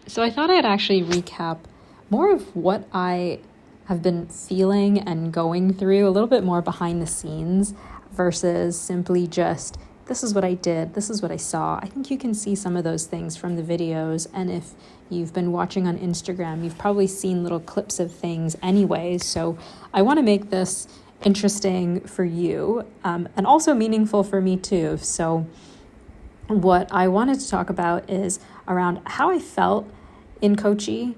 So I thought I'd actually recap more of what I have been feeling and going through, a little bit more behind the scenes versus simply just, this is what I did, this is what I saw. I think you can see some of those things from the videos, and if you've been watching on Instagram, you've probably seen little clips of things anyways. So I want to make this interesting for you, and also meaningful for me too. So what I wanted to talk about is around how I felt in Kochi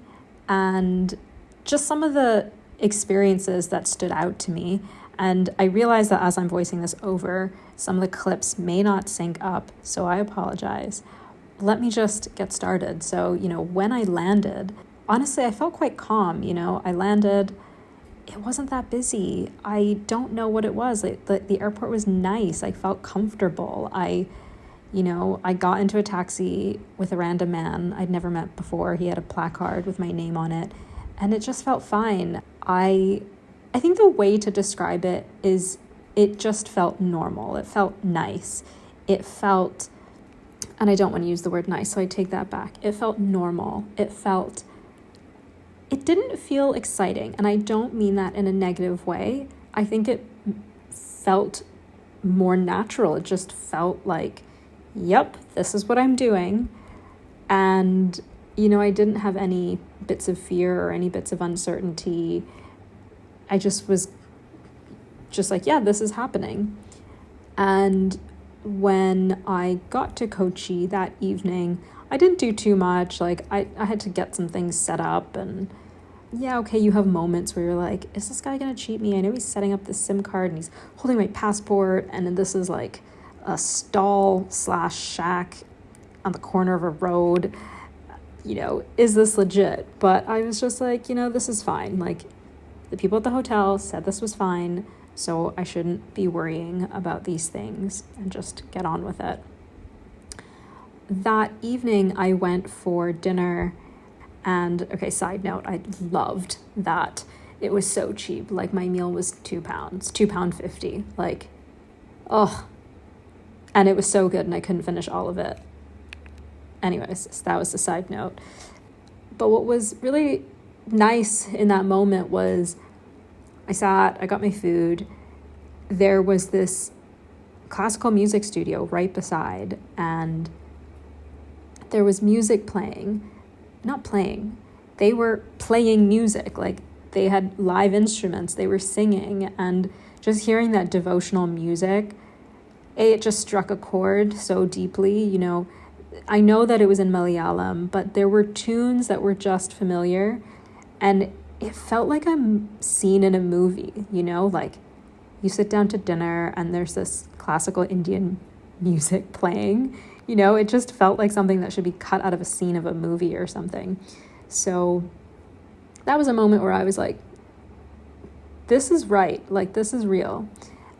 and just some of the experiences that stood out to me. And I realize that as I'm voicing this over, some of the clips may not sync up, so I apologize. Let me just get started. So, when I landed, honestly, I felt quite calm. I landed, it wasn't that busy. I don't know what it was. The airport was nice. I felt comfortable. I got into a taxi with a random man I'd never met before. He had a placard with my name on it, and it just felt fine. I think the way to describe it is it just felt normal. It felt nice. It felt, and I don't want to use the word nice, so I take that back. It felt normal. It didn't feel exciting, and I don't mean that in a negative way. I think it felt more natural. It just felt like, yep, this is what I'm doing. And, I didn't have any bits of fear or any bits of uncertainty. I just was just like, yeah, this is happening. And when I got to Kochi that evening, I didn't do too much. Like, I had to get some things set up, and yeah, okay, you have moments where you're like, is this guy gonna cheat me? I know he's setting up this SIM card and he's holding my passport, and then this is like a stall/shack on the corner of a road. Is this legit? But I was just like, this is fine. Like, the people at the hotel said this was fine, so I shouldn't be worrying about these things and just get on with it. That evening, I went for dinner, and okay, side note, I loved that it was so cheap. Like, my meal was £2, £2.50. Like, oh, and it was so good, and I couldn't finish all of it. Anyways, so that was the side note. But what was really nice in that moment was I got my food. There was this classical music studio right beside, and there was music playing. Not playing. They were playing music. Like, they had live instruments. They were singing, and just hearing that devotional music, it just struck a chord so deeply. I know that it was in Malayalam, but there were tunes that were just familiar, and it felt like a scene in a movie. Like, you sit down to dinner and there's this classical Indian music playing. It just felt like something that should be cut out of a scene of a movie or something. So that was a moment where I was like, this is right. Like, this is real.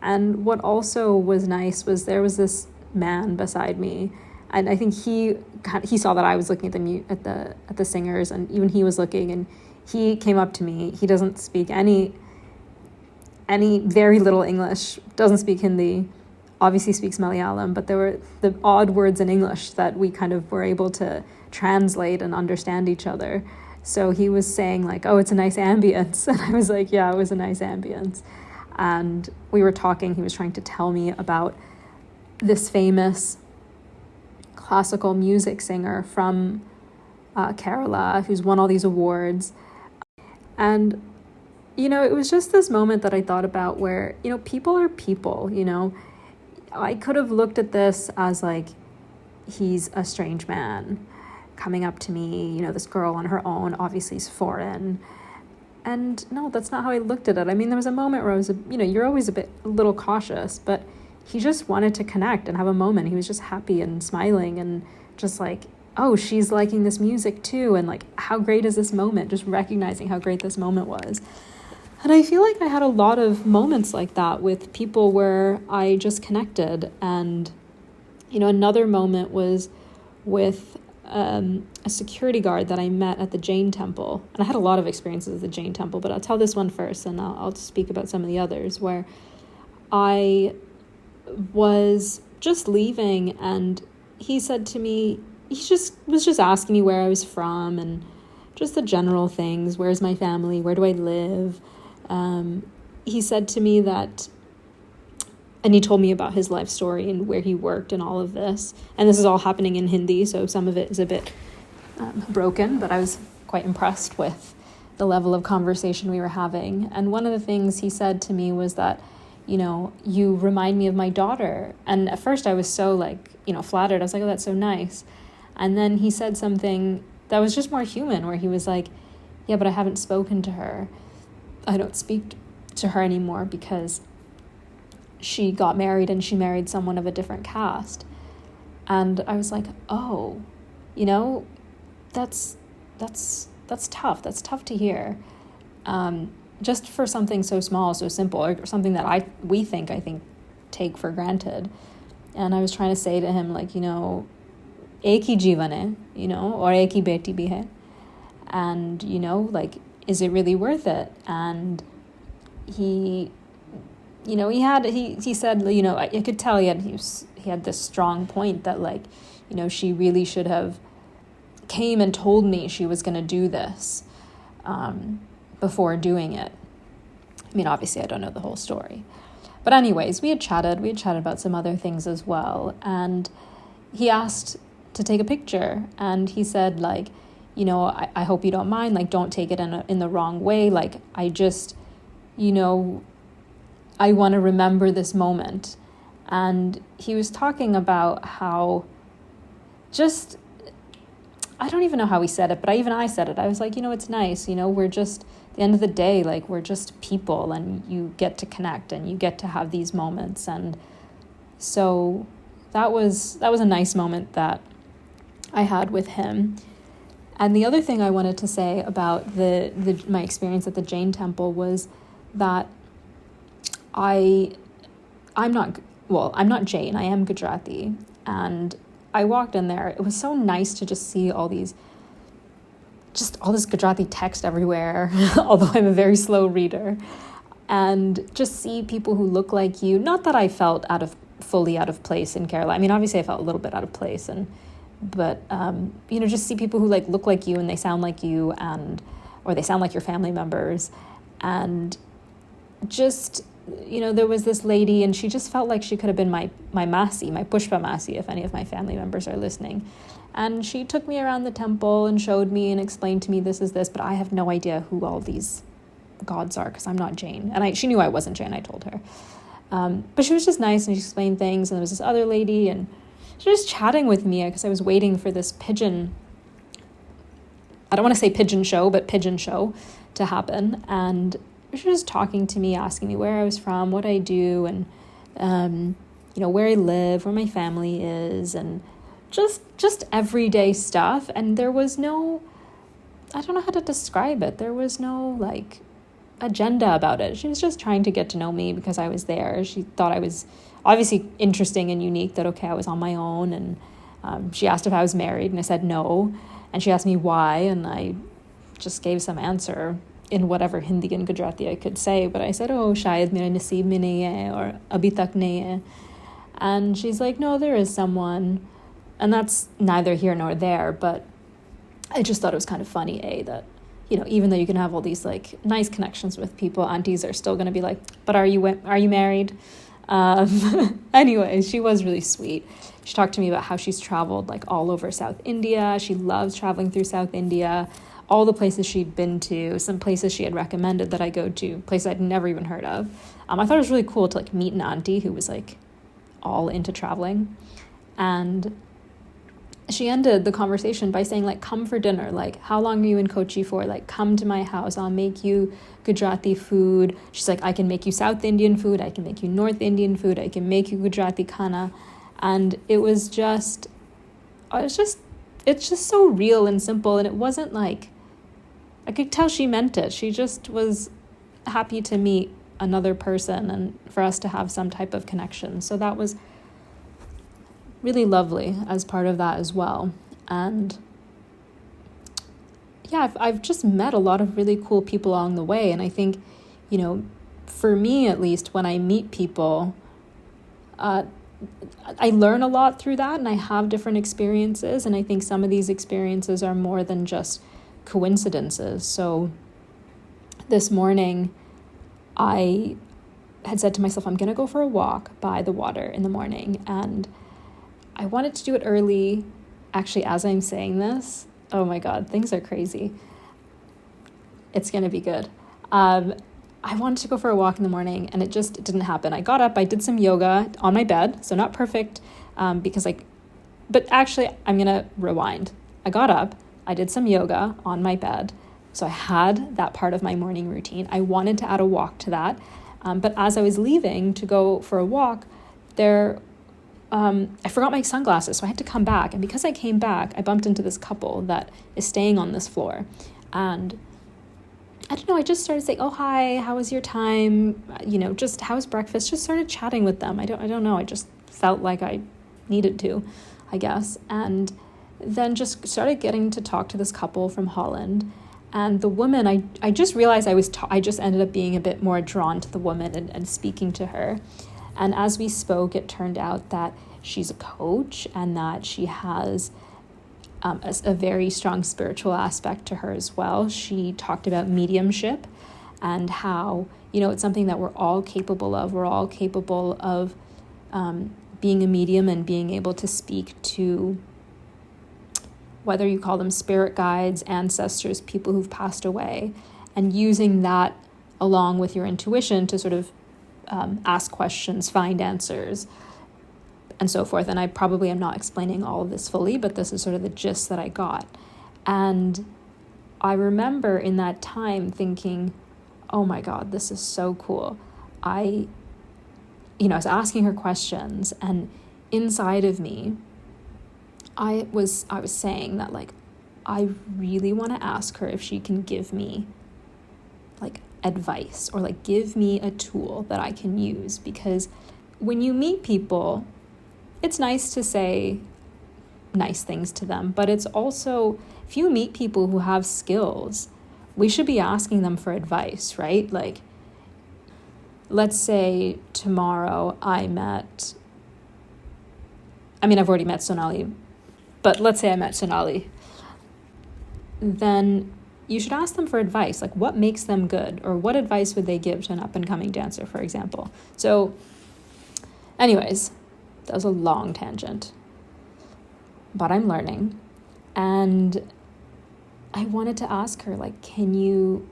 And what also was nice was there was this man beside me, and I think he saw that I was looking at the singers, and even he was looking, and he came up to me. He doesn't speak any very little English, doesn't speak Hindi, obviously speaks Malayalam, but there were the odd words in English that we kind of were able to translate and understand each other. So he was saying like, oh, it's a nice ambience. And I was like, yeah, it was a nice ambience. And we were talking, he was trying to tell me about this famous classical music singer from Kerala who's won all these awards. And, it was just this moment that I thought about where, people are people. I could have looked at this as like, he's a strange man coming up to me, this girl on her own, obviously is foreign. And no, that's not how I looked at it. I mean, there was a moment where I was, you're always a little cautious, but he just wanted to connect and have a moment. He was just happy and smiling and just like, oh, she's liking this music too. And like, how great is this moment? Just recognizing how great this moment was. And I feel like I had a lot of moments like that with people where I just connected. And, another moment was with a security guard that I met at the Jain temple. And I had a lot of experiences at the Jain temple, but I'll tell this one first, and I'll speak about some of the others, where I was just leaving, and he said to me, he just was just asking me where I was from and just the general things. Where's my family? Where do I live? He said to me that, and he told me about his life story and where he worked and all of this. And this is all happening in Hindi, so some of it is a bit broken, but I was quite impressed with the level of conversation we were having. And one of the things he said to me was that, you remind me of my daughter. And at first I was so flattered. I was like, oh, that's so nice. And then he said something that was just more human, where he was like, yeah, but I haven't spoken to her. I don't speak to her anymore because she got married and she married someone of a different caste. And I was like, oh, that's tough. That's tough to hear. Just for something so small, so simple, or something that I think take for granted. And I was trying to say to him, like, ek hi jeevan hai, aur ek hi beti bhi hai. And, is it really worth it? And he said, I could tell he had this strong point that, she really should have came and told me she was going to do this before doing it. I mean, obviously I don't know the whole story. But anyways, we had chatted about some other things as well. And he asked to take a picture. And he said, I hope you don't mind, don't take it in the wrong way. I just, I want to remember this moment. And he was talking about how just, I don't even know how he said it, but I said it. I was like, it's nice, we're just, at the end of the day, we're just people, and you get to connect and you get to have these moments. And so that was a nice moment that I had with him. And the other thing I wanted to say about my experience at the Jain temple was that I'm not Jain, I am Gujarati. And I walked in there. It was so nice to just see all this Gujarati text everywhere, although I'm a very slow reader, and just see people who look like you. Not that I felt fully out of place in Kerala. I mean, obviously I felt a little bit out of place, but just see people who look like you and they sound like you, or they sound like your family members. And just, there was this lady, and she just felt like she could have been my Masi, my Pushpa Masi, if any of my family members are listening. And she took me around the temple and showed me and explained to me this is this, but I have no idea who all these gods are because I'm not Jain. And she knew I wasn't Jain, I told her. But she was just nice, and she explained things. And there was this other lady, and she was chatting with me because I was waiting for this pigeon, I don't want to say pigeon show, but pigeon show to happen. And she was talking to me, asking me where I was from, what I do, and, where I live, where my family is, and just everyday stuff. And there was no, I don't know how to describe it. There was no agenda about it. She was just trying to get to know me because I was there. She thought I was obviously interesting and unique, that, okay, I was on my own. And she asked if I was married, and I said no. And she asked me why, and I just gave some answer in whatever Hindi and Gujarati I could say. But I said, oh, shayad mera naseeb mein nahi hai, or abhi tak nahi hai. And she's like, no, there is someone. And that's neither here nor there, but I just thought it was kind of funny, that, even though you can have all these nice connections with people, aunties are still going to be like, but are you married? Anyway, she was really sweet. She talked to me about how she's traveled all over South India. She loves traveling through South India, all the places she'd been to, some places she had recommended that I go to, places I'd never even heard of. I thought it was really cool to meet an auntie who was all into traveling. And she ended the conversation by saying, come for dinner. How long are you in Kochi for? Come to my house. I'll make you Gujarati food. She's like, I can make you South Indian food. I can make you North Indian food. I can make you Gujarati khana. And it's just so real and simple. And it wasn't I could tell she meant it. She just was happy to meet another person and for us to have some type of connection. So that was really lovely as part of that as well. And yeah, I've just met a lot of really cool people along the way. And I think, for me at least, when I meet people, I learn a lot through that, and I have different experiences, and I think some of these experiences are more than just coincidences. So this morning, I had said to myself, I'm going to go for a walk by the water in the morning, and I wanted to do it early. Actually, as I'm saying this, oh my God, things are crazy. It's going to be good. I wanted to go for a walk in the morning, and it just didn't happen. I got up, I did some yoga on my bed, so not perfect, but actually, I'm going to rewind. I got up, I did some yoga on my bed, so I had that part of my morning routine. I wanted to add a walk to that, but as I was leaving to go for a walk, I forgot my sunglasses, so I had to come back, and because I came back, I bumped into this couple that is staying on this floor, and I don't know, I just started saying, oh, hi, how was your time? Just how was breakfast? Just started chatting with them. I don't know. I just felt like I needed to, I guess. And then just started getting to talk to this couple from Holland. And the woman, I just realized I just ended up being a bit more drawn to the woman and speaking to her. And as we spoke, it turned out that she's a coach and that she has a very strong spiritual aspect to her as well. She talked about mediumship and how, it's something that we're all capable of. We're all capable of being a medium and being able to speak to, whether you call them spirit guides, ancestors, people who've passed away, and using that along with your intuition to sort of ask questions, find answers, and so forth. And I probably am not explaining all of this fully, but this is sort of the gist that I got. And I remember in that time thinking, oh my God, this is so cool. I was asking her questions, and inside of me, I was saying that, like, I really want to ask her if she can give me like advice or like give me a tool that I can use, because when you meet people, it's nice to say nice things to them, but it's also, if you meet people who have skills, we should be asking them for advice, right? Like, let's say tomorrow I've already met Sonali, but let's say I met Sonali, then you should ask them for advice. Like, what makes them good, or what advice would they give to an up-and-coming dancer, for example? So anyways, that was a long tangent, but I'm learning. And I wanted to ask her, like, can you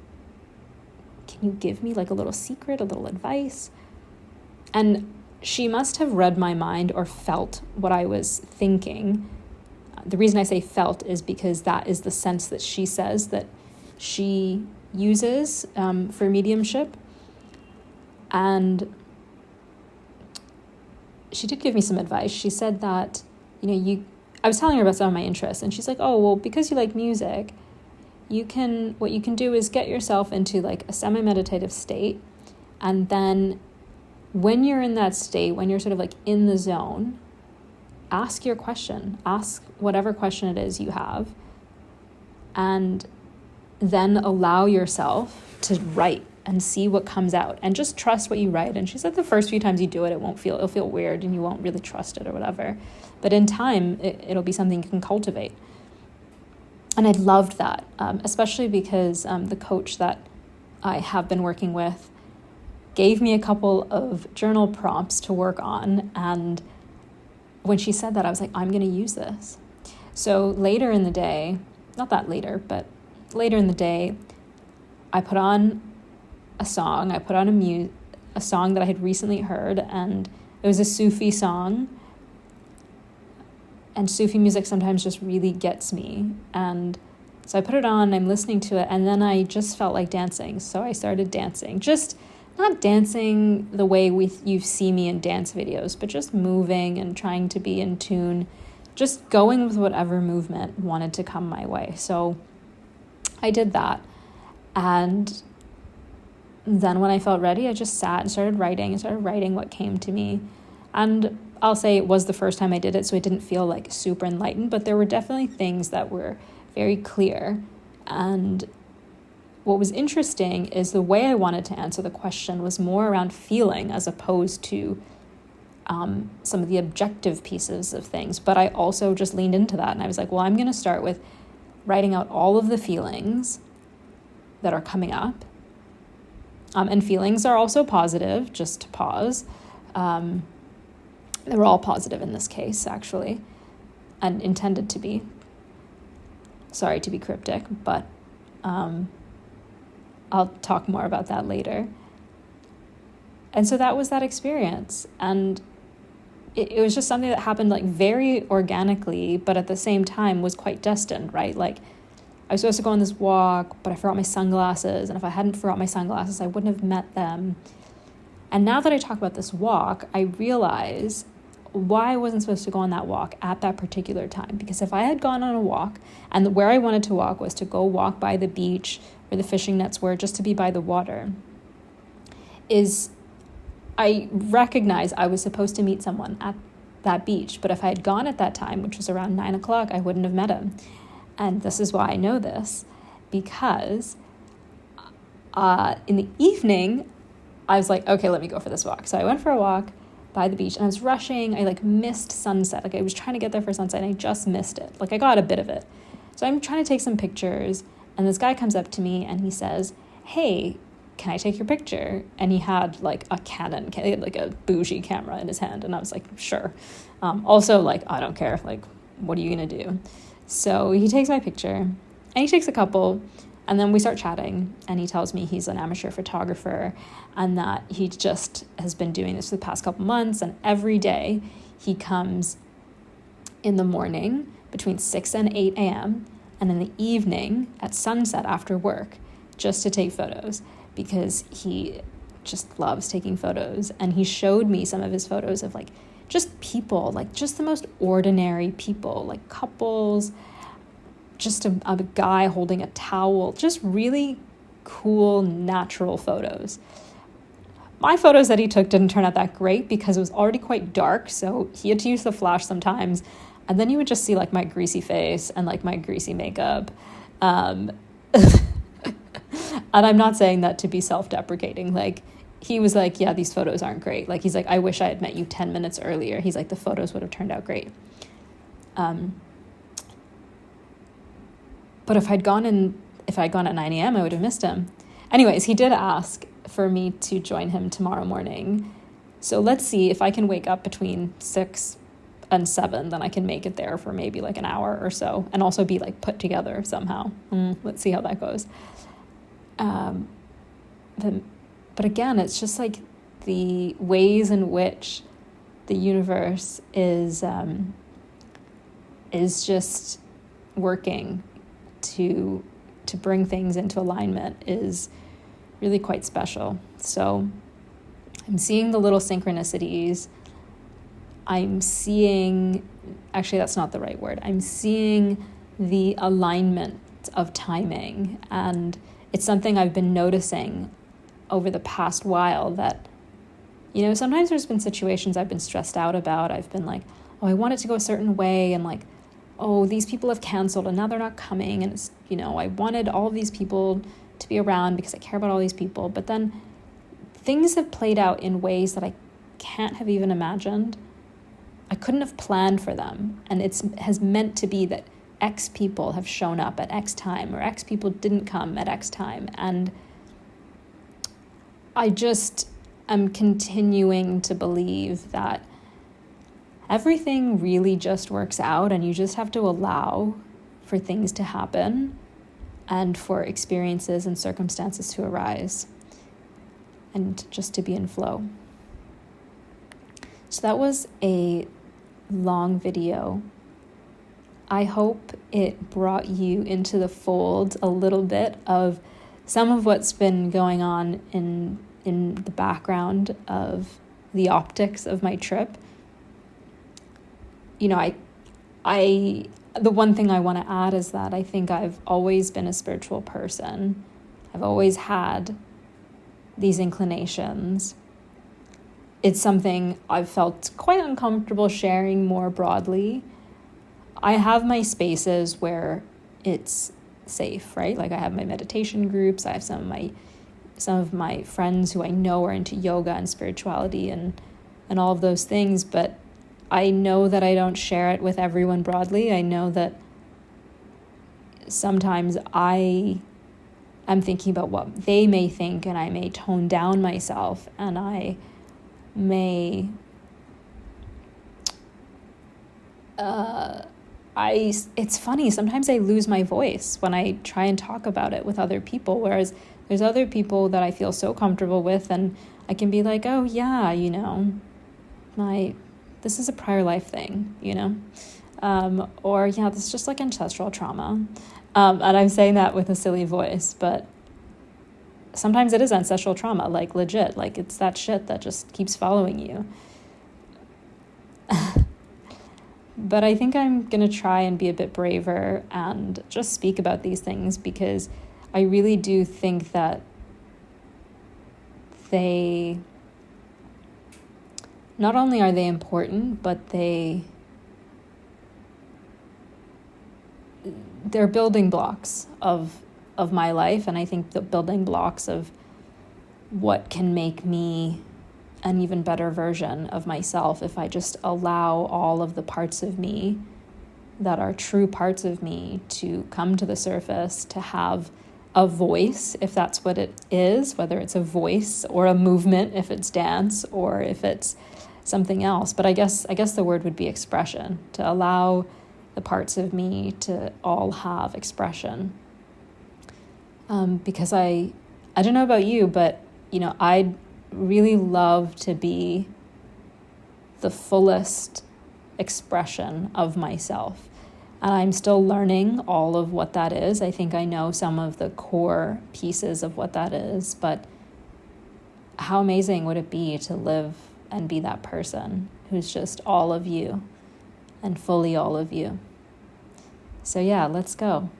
give me like a little secret, a little advice? And she must have read my mind or felt what I was thinking. The reason I say felt is because that is the sense that she says that she uses for mediumship. And she did give me some advice. She said that, I was telling her about some of my interests, and she's like, oh, well, because you like music, what you can do is get yourself into like a semi-meditative state. And then when you're in that state, when you're sort of like in the zone, ask your question, ask whatever question it is you have, and then allow yourself to write and see what comes out, and just trust what you write. And she said the first few times you do it, it'll feel weird and you won't really trust it or whatever. But in time, it'll be something you can cultivate. And I loved that, especially because the coach that I have been working with gave me a couple of journal prompts to work on. And when she said that, I was like, I'm going to use this. So later in the day, not that later, but later in the day, I put on a song. I put on a song that I had recently heard, and it was a Sufi song. And Sufi music sometimes just really gets me. And so I put it on, I'm listening to it, and then I just felt like dancing. So I started dancing. Just not dancing the way you see me in dance videos, but just moving and trying to be in tune, just going with whatever movement wanted to come my way. So I did that. And then when I felt ready, I just sat and started writing what came to me. And I'll say it was the first time I did it, so it didn't feel like super enlightened, but there were definitely things that were very clear. And what was interesting is the way I wanted to answer the question was more around feeling as opposed to some of the objective pieces of things. But I also just leaned into that, and I was like, well, I'm going to start with writing out all of the feelings that are coming up. And feelings are also positive, just to pause. They were all positive in this case, actually, and intended to be. Sorry to be cryptic, but I'll talk more about that later. And so that was that experience. And it was just something that happened like very organically, but at the same time was quite destined, right? Like I was supposed to go on this walk, but I forgot my sunglasses. And if I hadn't forgot my sunglasses, I wouldn't have met them. And now that I talk about this walk, I realize why I wasn't supposed to go on that walk at that particular time. Because if I had gone on a walk, and where I wanted to walk was to go walk by the beach where the fishing nets were, just to be by the water, I recognize I was supposed to meet someone at that beach. But if I had gone at that time, which was around 9 o'clock, I wouldn't have met him. And this is why I know this, because in the evening, I was like, okay, let me go for this walk. So I went for a walk by the beach, and I was rushing. I missed sunset. I was trying to get there for sunset, and I just missed it. I got a bit of it. So I'm trying to take some pictures, and this guy comes up to me and he says, hey, can I take your picture? And he had a Canon, he had a bougie camera in his hand. And I was like, sure. Also I don't care. What are you going to do? So he takes my picture, and he takes a couple, and then we start chatting, and he tells me he's an amateur photographer and that he just has been doing this for the past couple months, and every day he comes in the morning between 6 and 8 a.m. and in the evening at sunset after work just to take photos, because he just loves taking photos. And he showed me some of his photos of just people, just the most ordinary people, couples, just a guy holding a towel, just really cool, natural photos. My photos that he took didn't turn out that great because it was already quite dark, so he had to use the flash sometimes, and then you would just see my greasy face and my greasy makeup. And I'm not saying that to be self-deprecating. He was yeah, these photos aren't great. He's I wish I had met you 10 minutes earlier. He's the photos would have turned out great. But if I'd gone at 9 a.m., I would have missed him. Anyways, he did ask for me to join him tomorrow morning. So let's see if I can wake up between 6 and 7, then I can make it there for maybe an hour or so, and also be put together somehow. Let's see how that goes. But again, it's just the ways in which the universe is just working to bring things into alignment is really quite special. So I'm seeing the little synchronicities. I'm seeing, actually that's not the right word. I'm seeing the alignment of timing, and it's something I've been noticing over the past while that, sometimes there's been situations I've been stressed out about. I've been oh, I want it to go a certain way, and oh, these people have canceled and now they're not coming, and it's, I wanted all of these people to be around because I care about all these people, but then things have played out in ways that I can't have even imagined. I couldn't have planned for them, and has meant to be that X people have shown up at X time, or X people didn't come at X time, and I just am continuing to believe that everything really just works out, and you just have to allow for things to happen and for experiences and circumstances to arise, and just to be in flow. So that was a long video. I hope it brought you into the fold a little bit of some of what's been going on in the background of the optics of my trip. The one thing I want to add is that I think I've always been a spiritual person. I've always had these inclinations. It's something I've felt quite uncomfortable sharing more broadly. I have my spaces where it's safe, right? I have my meditation groups. I have some of my friends who I know are into yoga and spirituality, and and all of those things, but I know that I don't share it with everyone broadly. I know that sometimes I'm thinking about what they may think, and I may tone down myself, and I may it's funny, sometimes I lose my voice when I try and talk about it with other people, whereas there's other people that I feel so comfortable with, and I can be like, oh yeah, this is a prior life thing, or yeah, this is just like ancestral trauma. And I'm saying that with a silly voice, but sometimes it is ancestral trauma, like legit, like it's that shit that just keeps following you. But I think I'm going to try and be a bit braver and just speak about these things, because I really do think that not only are they important, but they're building blocks of my life. And I think the building blocks of what can make me an even better version of myself if I just allow all of the parts of me that are true parts of me to come to the surface, to have a voice, if that's what it is, whether it's a voice or a movement, if it's dance or if it's something else. But I guess the word would be expression, to allow the parts of me to all have expression. Because I don't know about you, but I'd really love to be the fullest expression of myself. And I'm still learning all of what that is. I think I know some of the core pieces of what that is, but how amazing would it be to live and be that person who's just all of you and fully all of you? So yeah, let's go.